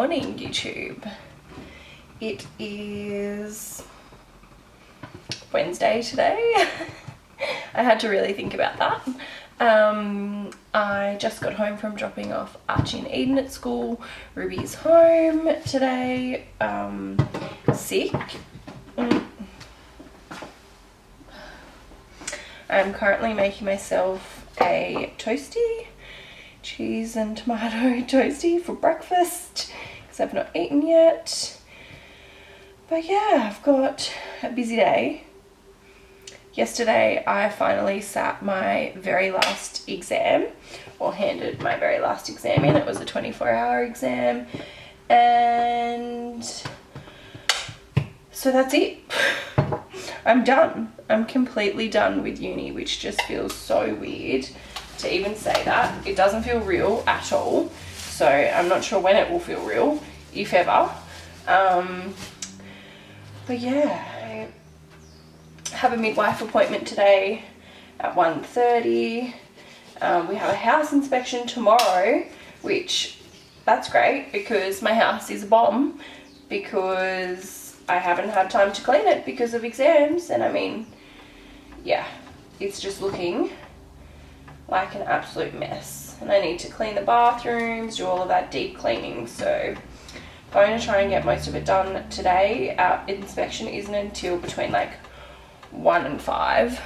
morning, YouTube. It is Wednesday today. I had to really think about that. I just got home from dropping off Archie and Eden at school. Ruby's home today, sick. I'm currently making myself a toasty, cheese and tomato toasty for breakfast because I've not eaten yet. But yeah, I've got a busy day. Yesterday I finally sat my very last exam, or handed my very last exam in. It was a 24-hour exam, and so that's it. I'm done. I'm completely done with uni, which just feels so weird to even say that. It doesn't feel real at all, so I'm not sure when it will feel real, if ever. But yeah, I have a midwife appointment today at 1:30. We have a house inspection tomorrow, which that's great because my house is a bomb because I haven't had time to clean it because of exams. And I mean, yeah, it's just looking like an absolute mess, and I need to clean the bathrooms, do all of that deep cleaning. So I'm going to try and get most of it done today. Our inspection isn't until between like 1 and 5,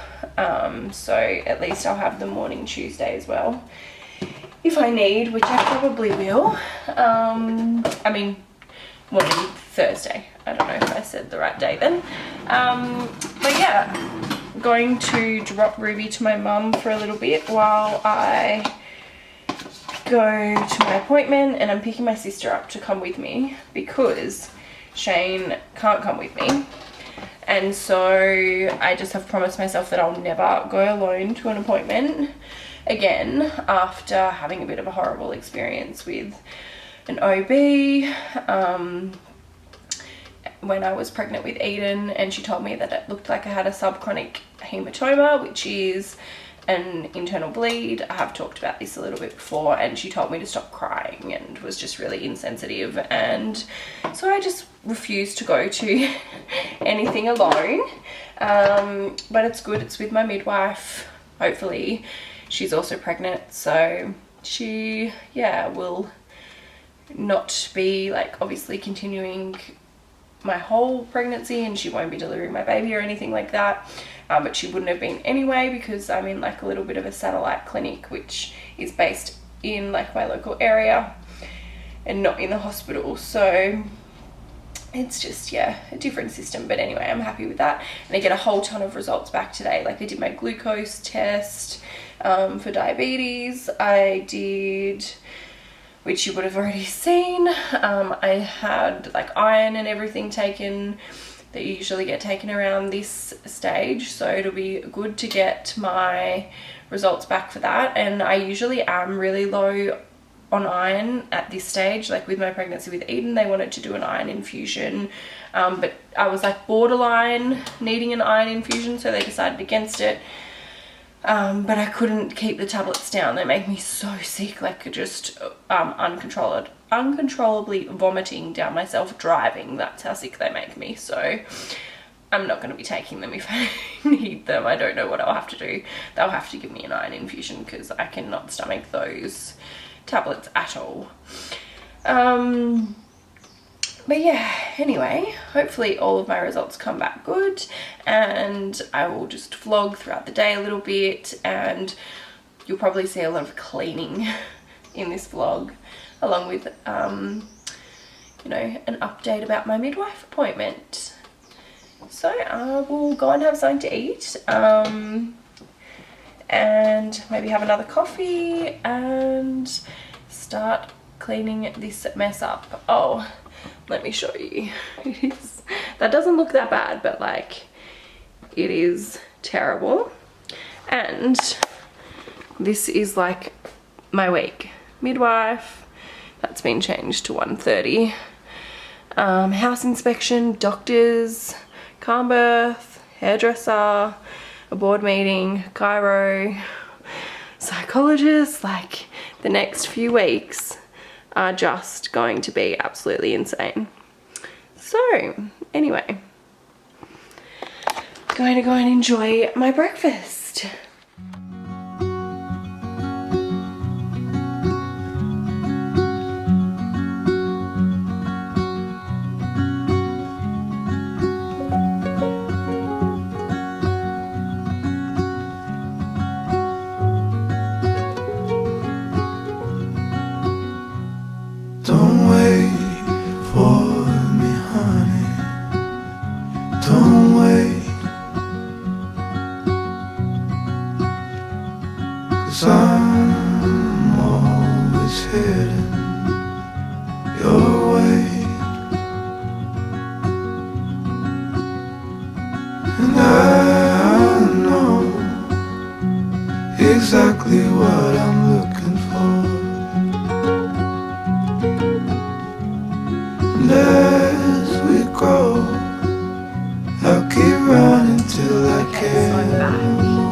so at least I'll have the morning Tuesday as well if I need, which I probably will. I mean morning Thursday. I don't know if I said the right day then. But yeah, I'm going to drop Ruby to my mum for a little bit while I go to my appointment, and I'm picking my sister up to come with me because Shane can't come with me. And so I just have promised myself that I'll never go alone to an appointment again after having a bit of a horrible experience with an OB when I was pregnant with Eden, and she told me that it looked like I had a subchronic hematoma, which is an internal bleed. I have talked about this a little bit before, and she told me to stop crying and was just really insensitive, and so I just refused to go to anything alone. But it's good, it's with my midwife. Hopefully she's also pregnant, so she will not be like obviously continuing my whole pregnancy, and she won't be delivering my baby or anything like that, but she wouldn't have been anyway because I'm in like a little bit of a satellite clinic which is based in like my local area and not in the hospital. So it's just, yeah, a different system. But anyway, I'm happy with that, and I get a whole ton of results back today. Like I did my glucose test for diabetes. I did, which you would have already seen. I had like iron and everything taken that you usually get taken around this stage, so it'll be good to get my results back for that. And I usually am really low on iron at this stage. Like with my pregnancy with Eden, they wanted to do an iron infusion, but I was like borderline needing an iron infusion, so they decided against it. But I couldn't keep the tablets down. They make me so sick, like just uncontrollably vomiting down myself driving. That's how sick they make me. So I'm not going to be taking them if I need them. I don't know what I'll have to do. They'll have to give me an iron infusion because I cannot stomach those tablets at all. But yeah, anyway, hopefully all of my results come back good, and I will just vlog throughout the day a little bit, and you'll probably see a lot of cleaning in this vlog, along with, you know, an update about my midwife appointment. So I will go and have something to eat, and maybe have another coffee and start cleaning this mess up. Oh, let me show you. That doesn't look that bad, but like it is terrible. And this is like my week. Midwife, that's been changed to 1:30. House inspection, doctors, calm birth, hairdresser, a board meeting, chiro, psychologist. Like the next few weeks are just going to be absolutely insane. So anyway, going to go and enjoy my breakfast. Don't wait for me, honey. Don't wait, 'cause I'm always heading your way, and I know exactly what I'm looking for. As we grow, I'll keep running till I Okay, so I'm can.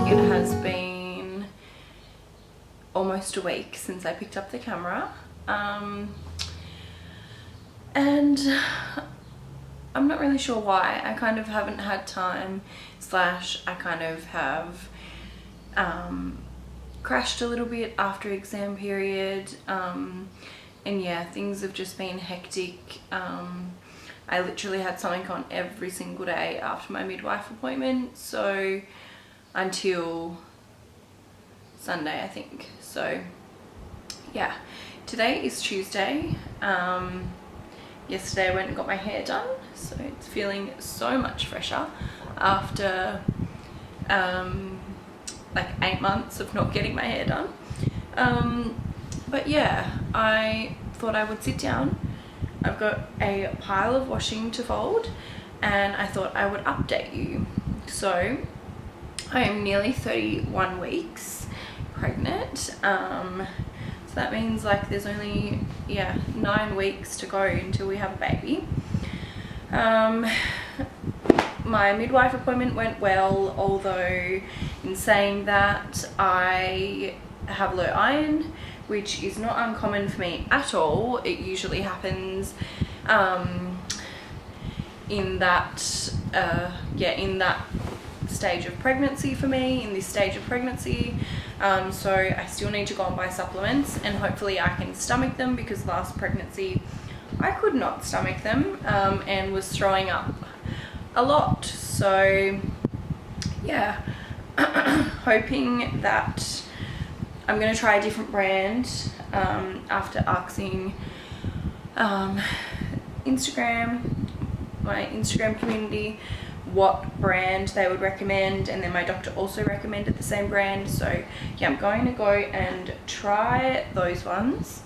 back. It has been almost a week since I picked up the camera. And I'm not really sure why. I kind of haven't had time, / I kind of have crashed a little bit after exam period. And yeah, things have just been hectic. I literally had something on every single day after my midwife appointment, so until Sunday, I think. So yeah, today is Tuesday. Yesterday I went and got my hair done, so it's feeling so much fresher after like 8 months of not getting my hair done. But yeah, I thought I would sit down. I've got a pile of washing to fold, and I thought I would update you. So I am nearly 31 weeks pregnant. So that means like there's only 9 weeks to go until we have a baby. My midwife appointment went well, although in saying that, I have low iron, which is not uncommon for me at all. It usually happens in that stage of pregnancy for me, in this stage of pregnancy. So I still need to go and buy supplements, and hopefully I can stomach them, because last pregnancy I could not stomach them and was throwing up a lot. So yeah, hoping that I'm going to try a different brand after asking Instagram, my Instagram community, what brand they would recommend, and then my doctor also recommended the same brand. So yeah, I'm going to go and try those ones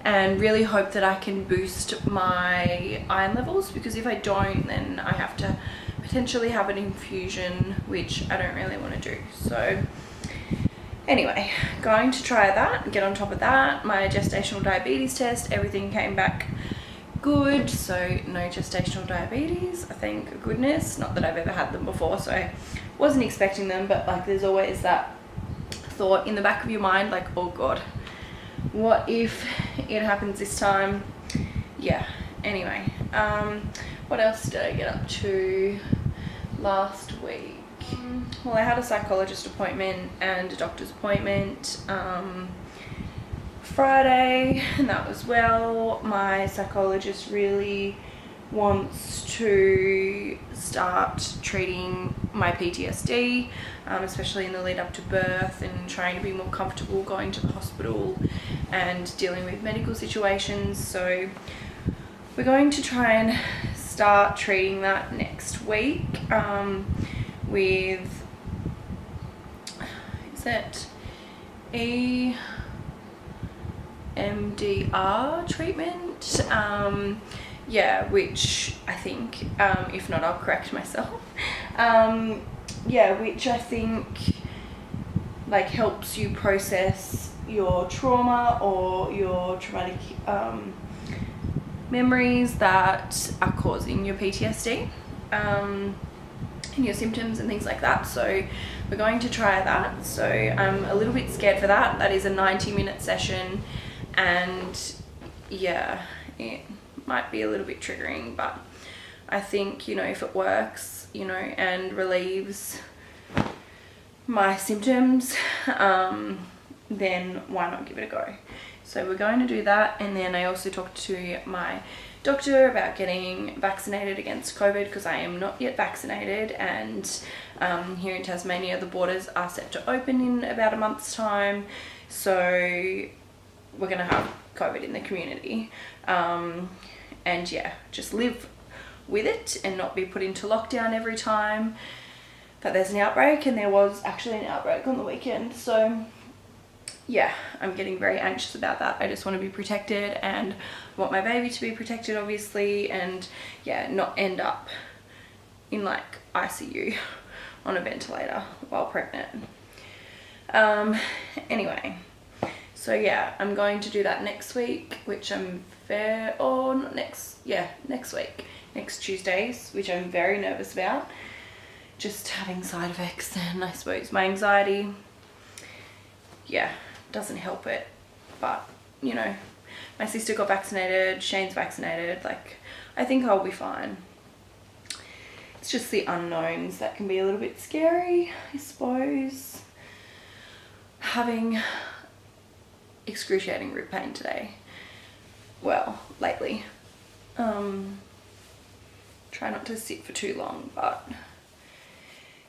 and really hope that I can boost my iron levels, because if I don't, then I have to potentially have an infusion, which I don't really want to do. So anyway, going to try that and get on top of that. My gestational diabetes test, everything came back good, so no gestational diabetes, thank goodness. Not that I've ever had them before, so I wasn't expecting them, but like there's always that thought in the back of your mind, like, oh god, what if it happens this time? Yeah, anyway, what else did I get up to last week? Well, I had a psychologist appointment and a doctor's appointment Friday, and that was well. My psychologist really wants to start treating my PTSD, especially in the lead up to birth, and trying to be more comfortable going to the hospital and dealing with medical situations. So we're going to try and start treating that next week with, is it EMDR treatment? Yeah, which I think, if not, I'll correct myself. Yeah, which I think like helps you process your trauma or your traumatic memories that are causing your PTSD and your symptoms and things like that. So we're going to try that. So I'm a little bit scared for that. That is a 90-minute session, and yeah, it might be a little bit triggering, but I think, you know, if it works, you know, and relieves my symptoms, then why not give it a go? So we're going to do that. And then I also talked to my doctor about getting vaccinated against COVID, because I am not yet vaccinated, and here in Tasmania the borders are set to open in about a month's time, so we're going to have COVID in the community, and yeah, just live with it and not be put into lockdown every time that there's an outbreak. And there was actually an outbreak on the weekend, so yeah, I'm getting very anxious about that. I just want to be protected, and want my baby to be protected, obviously, and yeah, not end up in like ICU on a ventilator while pregnant. Anyway, so yeah, I'm going to do that next week, which I'm next Tuesdays, which I'm very nervous about. Just having side effects, and I suppose my anxiety, yeah, doesn't help it. But, you know, my sister got vaccinated, Shane's vaccinated, like, I think I'll be fine. It's just the unknowns that can be a little bit scary, I suppose. Having excruciating rib pain today. Well, lately. Try not to sit for too long, but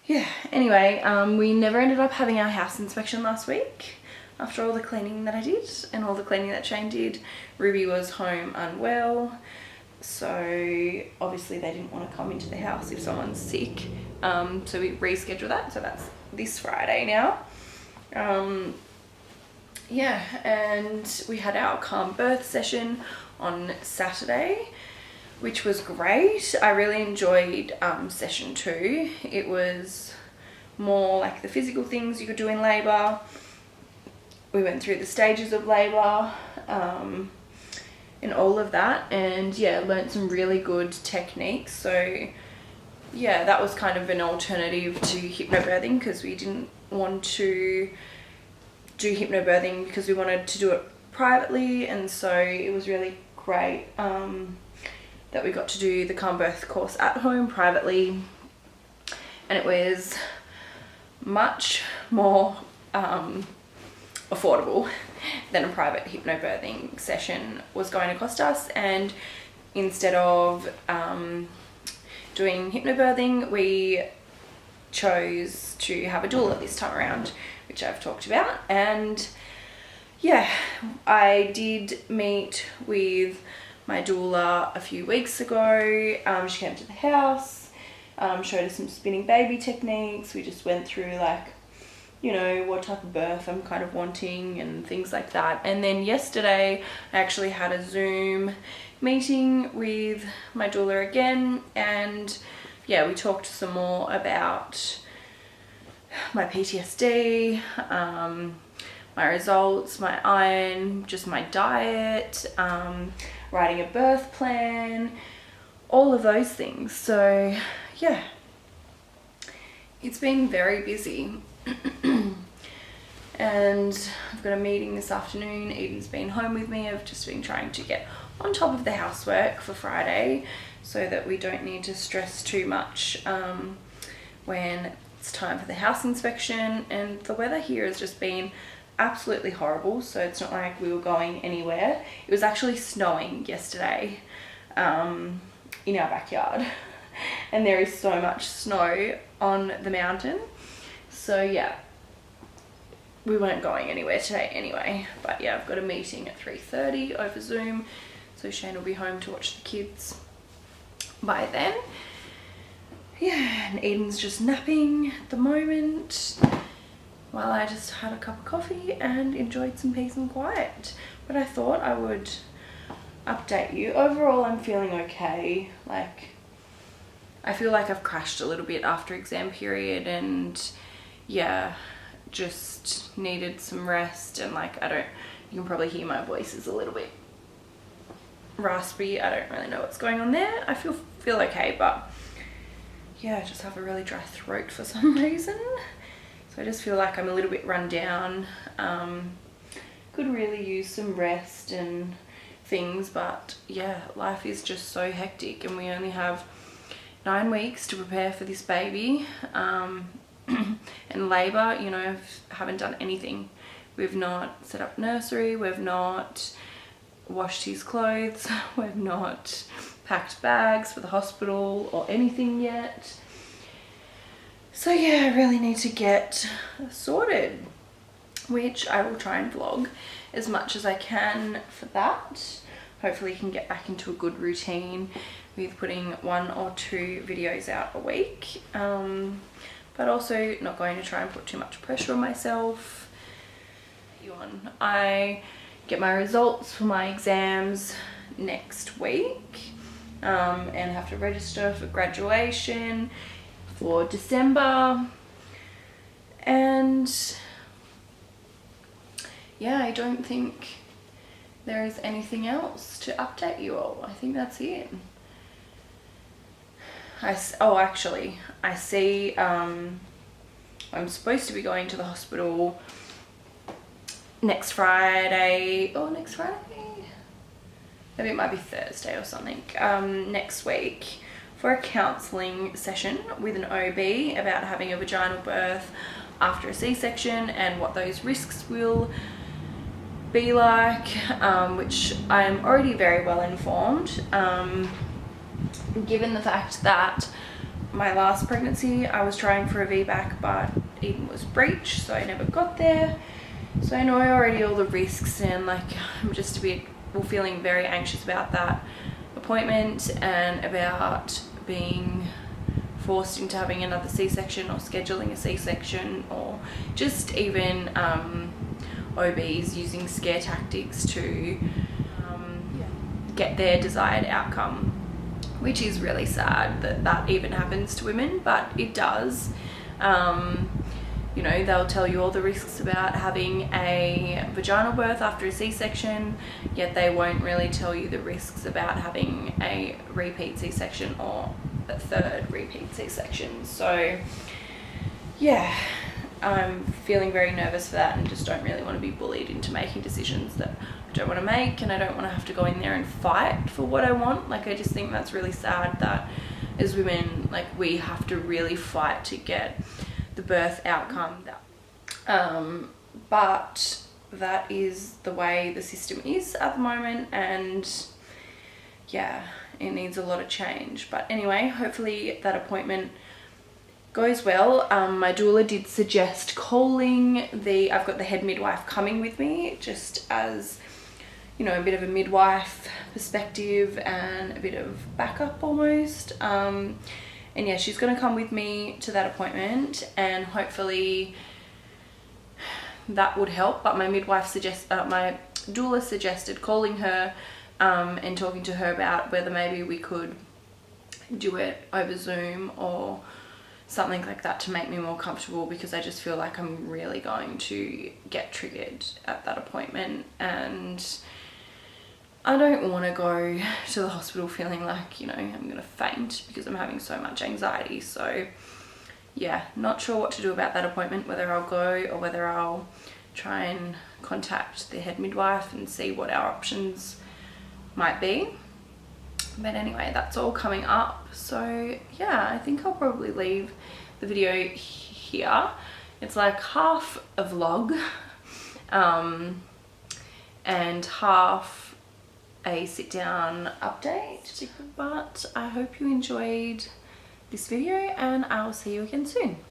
yeah. Anyway, we never ended up having our house inspection last week. After all the cleaning that I did and all the cleaning that Shane did, Ruby was home unwell, so obviously they didn't want to come into the house if someone's sick, so we rescheduled that, so that's this Friday now. Yeah, and we had our calm birth session on Saturday, which was great. I really enjoyed session 2. It was more like the physical things you could do in labour. We went through the stages of labour and all of that, and yeah, learned some really good techniques. So yeah, that was kind of an alternative to hypnobirthing, because we didn't want to do hypnobirthing because we wanted to do it privately, and so it was really great that we got to do the calm birth course at home privately, and it was much more affordable than a private hypnobirthing session was going to cost us. And instead of doing hypnobirthing, we chose to have a doula this time around, which I've talked about. And yeah, I did meet with my doula a few weeks ago. She came to the house, showed us some spinning baby techniques. We just went through, like, you know, what type of birth I'm kind of wanting and things like that. And then yesterday I actually had a Zoom meeting with my doula again, and yeah, we talked some more about my PTSD, my results, my iron, just my diet, writing a birth plan, all of those things. So yeah, it's been very busy. And I've got a meeting this afternoon. Eden's been home with me. I've just been trying to get on top of the housework for Friday so that we don't need to stress too much when it's time for the house inspection. And the weather here has just been absolutely horrible, so it's not like we were going anywhere. It was actually snowing yesterday in our backyard, and there is so much snow on the mountain. So yeah, we weren't going anywhere today anyway. But yeah, I've got a meeting at 3:30 over Zoom, so Shane will be home to watch the kids by then. Yeah, and Eden's just napping at the moment while I just had a cup of coffee and enjoyed some peace and quiet. But I thought I would update you. Overall, I'm feeling okay. Like, I feel like I've crashed a little bit after exam period, and yeah, just needed some rest. And like, you can probably hear my voice is a little bit raspy. I don't really know what's going on there. I feel okay, but yeah, I just have a really dry throat for some reason. So I just feel like I'm a little bit run down. Could really use some rest and things, but yeah, life is just so hectic and we only have 9 weeks to prepare for this baby. And labour, you know, haven't done anything. We've not set up nursery, we've not washed his clothes, we've not packed bags for the hospital or anything yet. So yeah, I really need to get sorted, which I will try and vlog as much as I can for that. Hopefully I can get back into a good routine with putting 1 or 2 videos out a week, but also not going to try and put too much pressure on myself. I get my results for my exams next week, and have to register for graduation for December, and yeah, I don't think there is anything else to update you all. I think that's it. Oh, actually, I see I'm supposed to be going to the hospital next Friday. Oh, next Friday? Maybe it might be Thursday or something. Next week for a counselling session with an OB about having a vaginal birth after a C-section and what those risks will be like, which I'm already very well informed, given the fact that my last pregnancy I was trying for a VBAC but Eden was breech, so I never got there. So I know already all the risks, and like I'm just feeling very anxious about that appointment and about being forced into having another C-section or scheduling a C-section, or just even OBs using scare tactics to get their desired outcome, which is really sad that that even happens to women, but it does. You know, they'll tell you all the risks about having a vaginal birth after a C-section, yet they won't really tell you the risks about having a repeat C-section or a 3rd repeat C-section. So yeah, I'm feeling very nervous for that and just don't really want to be bullied into making decisions that I don't want to make, and I don't want to have to go in there and fight for what I want. Like, I just think that's really sad that as women, like, we have to really fight to get the birth outcome. But that is the way the system is at the moment, and yeah, it needs a lot of change. But anyway, hopefully that appointment goes well. My doula did suggest calling I've got the head midwife coming with me, just as, you know, a bit of a midwife perspective and a bit of backup almost. And yeah, she's gonna come with me to that appointment, and hopefully that would help. But my my doula suggested calling her and talking to her about whether maybe we could do it over Zoom or something like that to make me more comfortable, because I just feel like I'm really going to get triggered at that appointment, and I don't want to go to the hospital feeling like, you know, I'm gonna faint because I'm having so much anxiety. So yeah, not sure what to do about that appointment, whether I'll go or whether I'll try and contact the head midwife and see what our options might be. But anyway, that's all coming up. So yeah, I think I'll probably leave the video here. It's like half a vlog and half a sit down update, but I hope you enjoyed this video and I'll see you again soon.